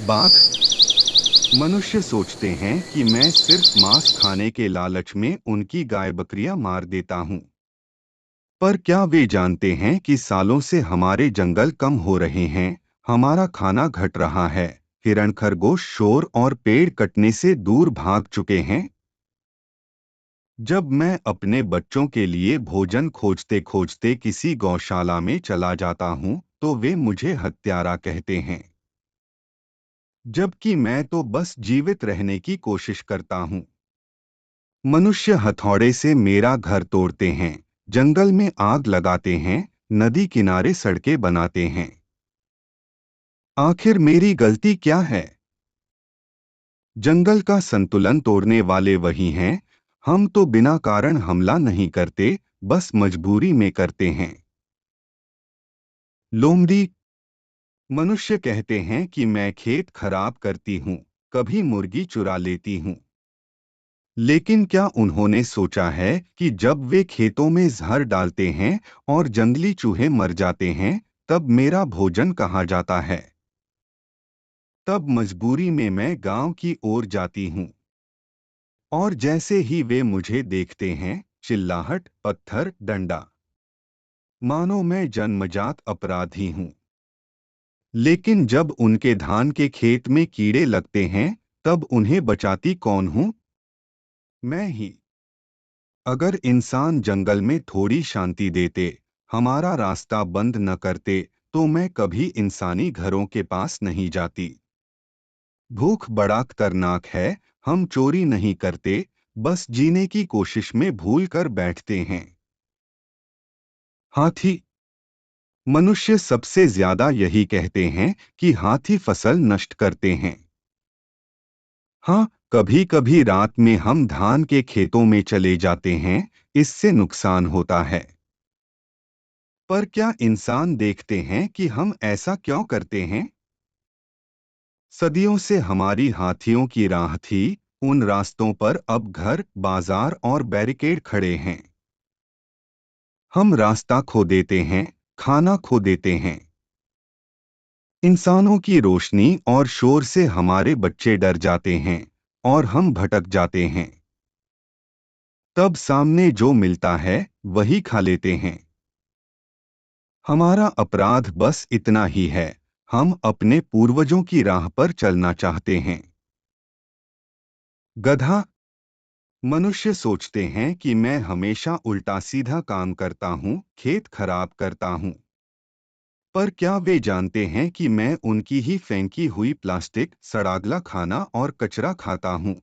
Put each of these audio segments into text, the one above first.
बाघ। मनुष्य सोचते हैं कि मैं सिर्फ मांस खाने के लालच में उनकी गाय बकरियां मार देता हूं। पर क्या वे जानते हैं कि सालों से हमारे जंगल कम हो रहे हैं, हमारा खाना घट रहा है, हिरण खरगोश शोर और पेड़ कटने से दूर भाग चुके हैं। जब मैं अपने बच्चों के लिए भोजन खोजते खोजते किसी गौशाला में चला जाता हूं, तो वे मुझे हत्यारा कहते हैं, जबकि मैं तो बस जीवित रहने की कोशिश करता हूं। मनुष्य हथौड़े से मेरा घर तोड़ते हैं, जंगल में आग लगाते हैं, नदी किनारे सड़कें बनाते हैं। आखिर मेरी गलती क्या है? जंगल का संतुलन तोड़ने वाले वही हैं। हम तो बिना कारण हमला नहीं करते, बस मजबूरी में करते हैं। लोमड़ी। मनुष्य कहते हैं कि मैं खेत खराब करती हूँ, कभी मुर्गी चुरा लेती हूँ। लेकिन क्या उन्होंने सोचा है कि जब वे खेतों में जहर डालते हैं और जंगली चूहे मर जाते हैं, तब मेरा भोजन कहाँ जाता है? तब मजबूरी में मैं गांव की ओर जाती हूँ। और जैसे ही वे मुझे देखते हैं, चिल्लाहट, पत्थर, डंडा। मानो मैं जन्मजात अपराधी हूँ। लेकिन जब उनके धान के खेत में कीड़े लगते हैं, तब उन्हें बचाती कौन हूँ? मैं ही। अगर इंसान जंगल में थोड़ी शांति देते, हमारा रास्ता बंद न करते, तो मैं कभी इंसानी घरों के पास नहीं जाती। भूख बड़ा खतरनाक है। हम चोरी नहीं करते, बस जीने की कोशिश में भूल कर बैठते हैं। हाथी। मनुष्य सबसे ज्यादा यही कहते हैं कि हाथी फसल नष्ट करते हैं। हाँ, कभी कभी रात में हम धान के खेतों में चले जाते हैं, इससे नुकसान होता है। पर क्या इंसान देखते हैं कि हम ऐसा क्यों करते हैं? सदियों से हमारी हाथियों की राह थी। उन रास्तों पर अब घर, बाजार और बैरिकेड खड़े हैं। हम रास्ता खो देते हैं, खाना खो देते हैं। इंसानों की रोशनी और शोर से हमारे बच्चे डर जाते हैं और हम भटक जाते हैं। तब सामने जो मिलता है वही खा लेते हैं। हमारा अपराध बस इतना ही है, हम अपने पूर्वजों की राह पर चलना चाहते हैं। गधा। मनुष्य सोचते हैं कि मैं हमेशा उल्टा सीधा काम करता हूँ, खेत खराब करता हूँ। पर क्या वे जानते हैं कि मैं उनकी ही फेंकी हुई प्लास्टिक, सड़ागला खाना और कचरा खाता हूँ?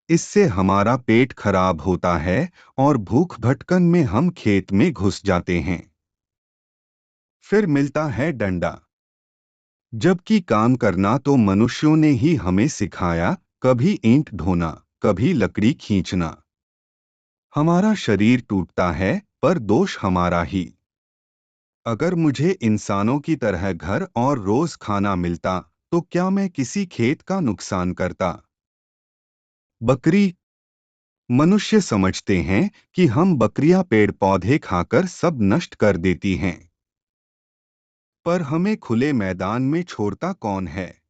इससे हमारा पेट खराब होता है और भूख भटकन में हम खेत में घुस जाते हैं। फिर मिलता है डंडा। जबकि काम करना तो मनुष्यों ने ही हमें सिखाया, कभी ईंट ढोना, कभी लकड़ी खींचना। हमारा शरीर टूटता है, पर दोष हमारा ही। अगर मुझे इंसानों की तरह घर और रोज खाना मिलता, तो क्या मैं किसी खेत का नुकसान करता? बकरी। मनुष्य समझते हैं कि हम बकरियां पेड़ पौधे खाकर सब नष्ट कर देती हैं। पर हमें खुले मैदान में छोड़ता कौन है?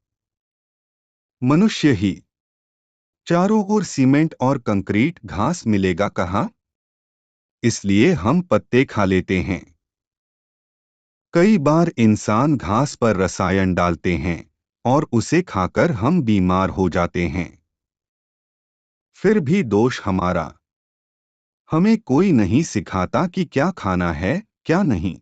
मनुष्य ही। चारों ओर सीमेंट और कंक्रीट, घास मिलेगा कहाँ? इसलिए हम पत्ते खा लेते हैं। कई बार इंसान घास पर रसायन डालते हैं और उसे खाकर हम बीमार हो जाते हैं। फिर भी दोष हमारा। हमें कोई नहीं सिखाता कि क्या खाना है, क्या नहीं।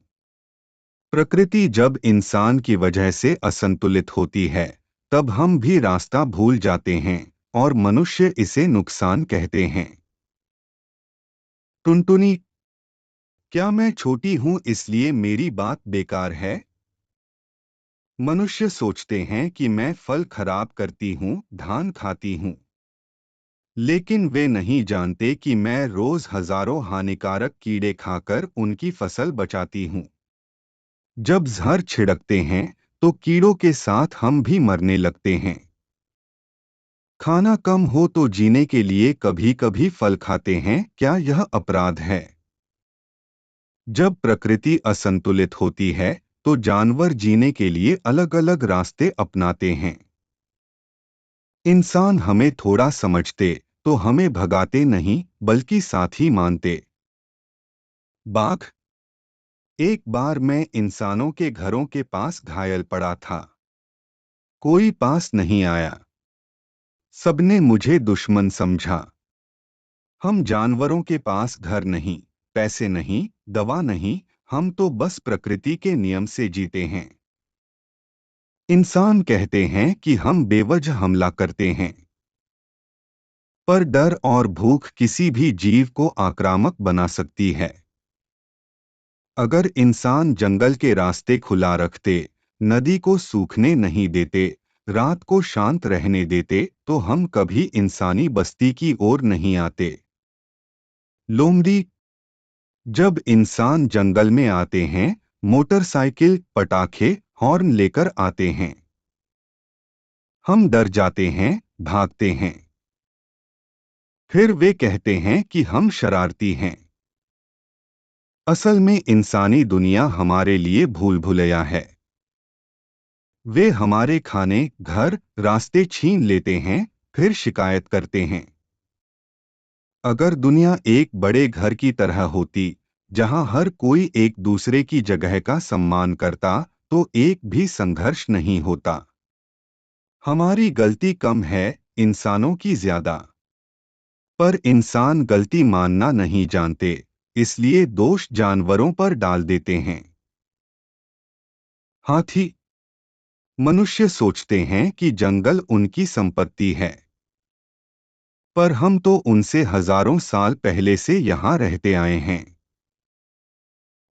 प्रकृति जब इंसान की वजह से असंतुलित होती है, तब हम भी रास्ता भूल जाते हैं और मनुष्य इसे नुकसान कहते हैं। टुनटुनी। क्या मैं छोटी हूं इसलिए मेरी बात बेकार है? मनुष्य सोचते हैं कि मैं फल खराब करती हूं, धान खाती हूं। लेकिन वे नहीं जानते कि मैं रोज हजारों हानिकारक कीड़े खाकर उनकी फसल बचाती हूं। जब जहर छिड़कते हैं, तो कीड़ों के साथ हम भी मरने लगते हैं। खाना कम हो तो जीने के लिए कभी कभी फल खाते हैं, क्या यह अपराध है? जब प्रकृति असंतुलित होती है, तो जानवर जीने के लिए अलग अलग रास्ते अपनाते हैं। इंसान हमें थोड़ा समझते तो हमें भगाते नहीं बल्कि साथी मानते। बाघ। एक बार मैं इंसानों के घरों के पास घायल पड़ा था। कोई पास नहीं आया। सबने मुझे दुश्मन समझा। हम जानवरों के पास घर नहीं, पैसे नहीं, दवा नहीं, हम तो बस प्रकृति के नियम से जीते हैं। इंसान कहते हैं कि हम बेवजह हमला करते हैं। पर डर और भूख किसी भी जीव को आक्रामक बना सकती है। अगर इंसान जंगल के रास्ते खुला रखते, नदी को सूखने नहीं देते, रात को शांत रहने देते, तो हम कभी इंसानी बस्ती की ओर नहीं आते। लोमड़ी। जब इंसान जंगल में आते हैं, मोटरसाइकिल, पटाखे, हॉर्न लेकर आते हैं। हम डर जाते हैं, भागते हैं। फिर वे कहते हैं कि हम शरारती हैं। असल में इंसानी दुनिया हमारे लिए भूल भुलैया है। वे हमारे खाने, घर, रास्ते छीन लेते हैं, फिर शिकायत करते हैं। अगर दुनिया एक बड़े घर की तरह होती, जहां हर कोई एक दूसरे की जगह का सम्मान करता, तो एक भी संघर्ष नहीं होता। हमारी गलती कम है, इंसानों की ज्यादा। पर इंसान गलती मानना नहीं जानते, इसलिए दोष जानवरों पर डाल देते हैं। हाथी। मनुष्य सोचते हैं कि जंगल उनकी संपत्ति है। पर हम तो उनसे हजारों साल पहले से यहाँ रहते आए हैं।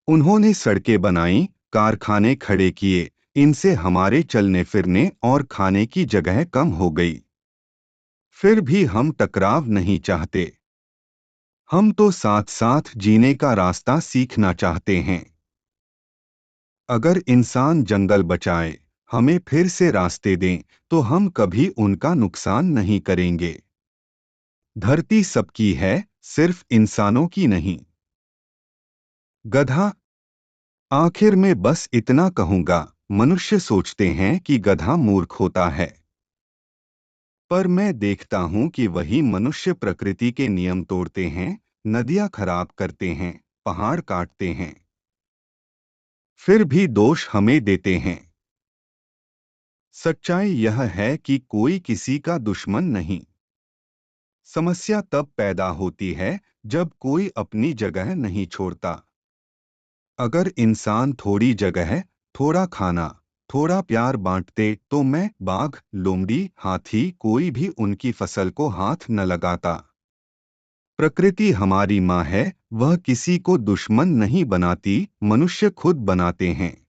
उन्होंने सड़कें बनाई, कारखाने खड़े किए, इनसे हमारे चलने फिरने और खाने की जगह कम हो गई। फिर भी हम टकराव नहीं चाहते। हम तो साथ साथ जीने का रास्ता सीखना चाहते हैं। अगर इंसान जंगल बचाए, हमें फिर से रास्ते दें, तो हम कभी उनका नुकसान नहीं करेंगे। धरती सबकी है, सिर्फ इंसानों की नहीं। गधा। आखिर में बस इतना कहूंगा, मनुष्य सोचते हैं कि गधा मूर्ख होता है। पर मैं देखता हूं कि वही मनुष्य प्रकृति के नियम तोड़ते हैं, नदियां खराब करते हैं, पहाड़ काटते हैं। फिर भी दोष हमें देते हैं। सच्चाई यह है कि कोई किसी का दुश्मन नहीं। समस्या तब पैदा होती है जब कोई अपनी जगह नहीं छोड़ता। अगर इंसान थोड़ी जगह, थोड़ा खाना, थोड़ा प्यार बांटते, तो मैं, बाघ, लोमड़ी, हाथी, कोई भी उनकी फसल को हाथ न लगाता। प्रकृति हमारी माँ है, वह किसी को दुश्मन नहीं बनाती, मनुष्य खुद बनाते हैं।